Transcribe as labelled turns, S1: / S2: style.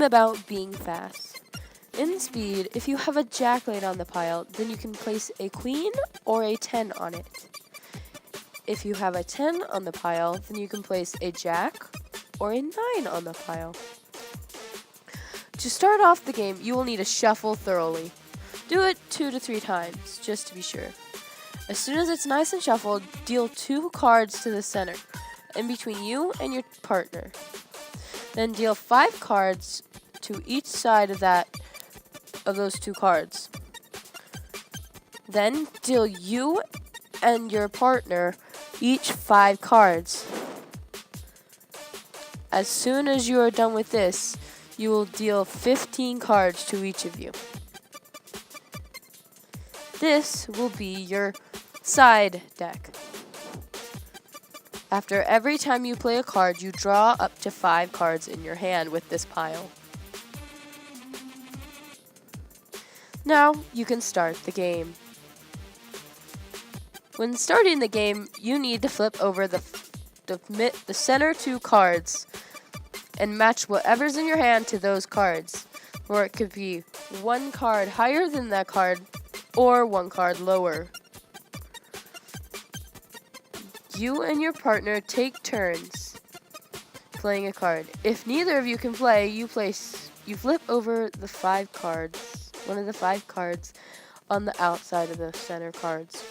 S1: game about being fast. In speed, if you have a jack laid on the pile, then you can place a queen or a 10 on it. If you have a 10 on the pile, then you can place a jack or a 9 on the pile. To start off the game, you will need to shuffle thoroughly. Do it 2 to 3 times, just to be sure. As soon as it's nice and shuffled, deal 2 cards to the center, in between you and your partner. Then deal 5 cards to each side of those 2 cards. Then deal you and your partner each 5 cards. As soon as you are done with this, you will deal 15 cards to each of you. This will be your side deck. After every time you play a card, you draw up to 5 cards in your hand with this pile. Now you can start the game. When starting the game, you need to flip over the center 2 cards and match whatever's in your hand to those cards, or it could be 1 card higher than that card or 1 card lower. You and your partner take turns playing a card. If neither of you can play, you flip over the 5 cards, one of the 5 cards on the outside of the center cards.